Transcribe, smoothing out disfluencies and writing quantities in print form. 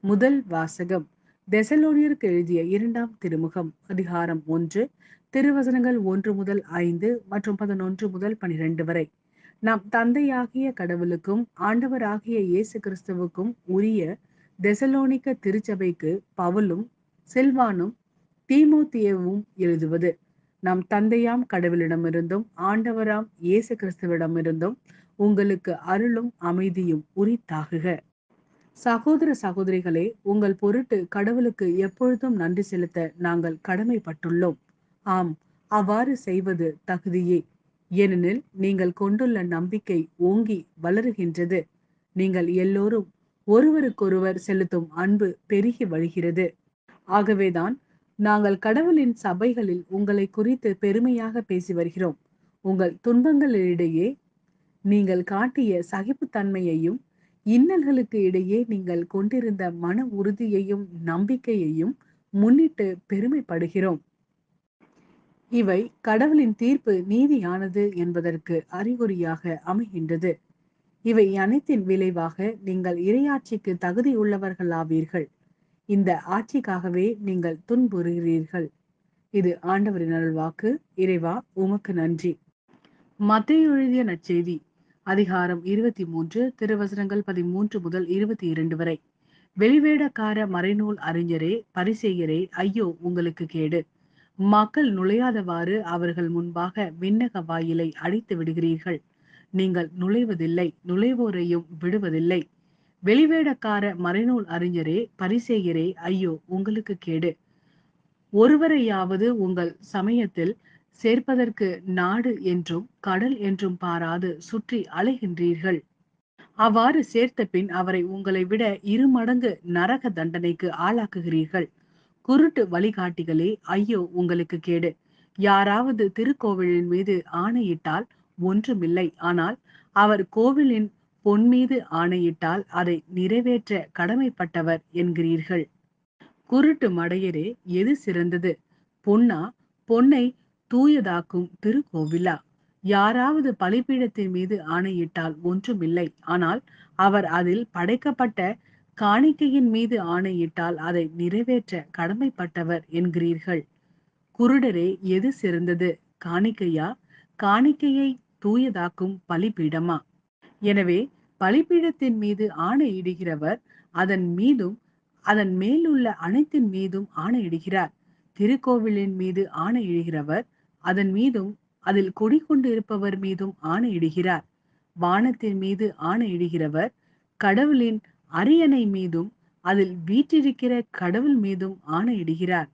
முதல் வாசகம் தெசலோனியருக்கு எழுதிய 2ஆம் திருமுகம் அதிகாரம் 1 திருவசனங்கள் 1 முதல் 5 மற்றும் 11 முதல் 12 வரை. நம் தந்தையாகிய கடவுளுக்கும் ஆண்டவராகிய இயேசு கிறிஸ்துவுக்கும் உரிய தெசலோனிக்க திருச்சபைக்கு பவுலும் சில்வானும் தீமோத்தேயுவும் எழுதுவது. நம் தந்தையாம் கடவுளிடமிருந்தும் ஆண்டவராம் இயேசு கிறிஸ்துவிடமிருந்தும் உங்களுக்கு அருளும் அமைதியும் உரித்தாகுக. சகோதர சகோதரிகளே, உங்கள் பொருட்டு கடவுளுக்கு எப்பொழுதும் நன்றி செலுத்த நாங்கள் கடமைப்பட்டுள்ளோம். ஆம், அவ்வாறு செய்வது தகுதியே. ஏனெனில் நீங்கள் கொண்டுள்ள நம்பிக்கை ஓங்கி வளருகின்றது. நீங்கள் எல்லோரும் ஒருவருக்கொருவர் செலுத்தும் அன்பு பெருகி வருகிறது. ஆகவேதான் நாங்கள் கடவுளின் சபைகளில் உங்களை குறித்து பெருமையாக பேசி வருகிறோம். உங்கள் துன்பங்களிடையே நீங்கள் காட்டிய சகிப்புத்தன்மையையும் இன்னல்களுக்கு இடையே நீங்கள் கொண்டிருந்த மன உறுதியையும் நம்பிக்கையையும் முன்னிட்டு பெருமைப்படுகிறோம். இவை கடவுளின் தீர்ப்பு நீதியானது என்பதற்கு அறிகுறியாக அமைகின்றது. இவை அனைத்தின் விளைவாக நீங்கள் இறையாட்சிக்கு தகுதியுள்ளவர்களாவீர்கள். இந்த ஆட்சிக்காகவே நீங்கள் துன்புறுகிறீர்கள். இது ஆண்டவரின் அருள்வாக்கு. இறைவா, உமக்கு நன்றி. மத்தேயு எழுதிய நற்செய்தி அதிகாரம் 23 திருவசனங்கள் 13 முதல் 22 வரை. வெளிவேடக்கார மறைநூல் அறிஞரே, பரிசேயரே, ஐயோ உங்களுக்கு கேடு! மக்கள் நுழையாதவாறு அவர்கள் முன்பாக விண்ணக வாயிலை அடைத்து விடுகிறீர்கள். நீங்கள் நுழைவதில்லை, நுழைவோரையும் விடுவதில்லை. வெளிவேடக்கார மறைநூல் அறிஞரே, பரிசேயரே, ஐயோ உங்களுக்கு கேடு! ஒருவரையாவது உங்கள் சமயத்தில் சேர்ப்பதற்கு நாடு என்றும் கடல் என்றும் பாராது சுற்றி அலைகின்றீர்கள். அவ்வாறு சேர்த்த பின் அவரை உங்களை விட 2 மடங்கு நரக தண்டனைக்கு ஆளாக்குகிறீர்கள். குருட்டு வழிகாட்டிகளே, ஐயோ உங்களுக்கு கேடு! யாராவது திருக்கோவிலின் மீது ஆணையிட்டால் ஒன்றுமில்லை. ஆனால் அவர் கோவிலின் பொன் மீது ஆணையிட்டால் அதை நிறைவேற்ற கடமைப்பட்டவர் என்கிறீர்கள். குருட்டு மடையரே, எது சிறந்தது? பொன்னா? பொன்னை தூயதாக்கும் திருக்கோவிலா? யாராவது பலிபீடத்தின் மீது ஆணையிட்டால் ஒன்றுமில்லை. ஆனால் அவர் அதில் படைக்கப்பட்ட காணிக்கையின் மீது ஆணையிட்டால் அதை நிறைவேற்ற கடமைப்பட்டவர் என்கிறீர்கள். குருடரே, எது சிறந்தது? காணிக்கையா? காணிக்கையை தூயதாக்கும் பலிபீடமா? எனவே பலிபீடத்தின் மீது ஆணையிடுகிறவர் அதன் மீதும் அதன் மேலுள்ள அனைத்தின் மீதும் ஆணையிடுகிறார். திருக்கோவிலின் மீது ஆணையிடுகிறவர் அதன் மீதும் அதில் குடிகொண்டு இருப்பவர் மீதும் ஆணையிடுகிறார். வானத்தின் மீது ஆணையிடுகிறவர் கடவுளின் அரியணை மீதும் அதில் வீற்றிருக்கிற கடவுள் மீதும் ஆணையிடுகிறார்.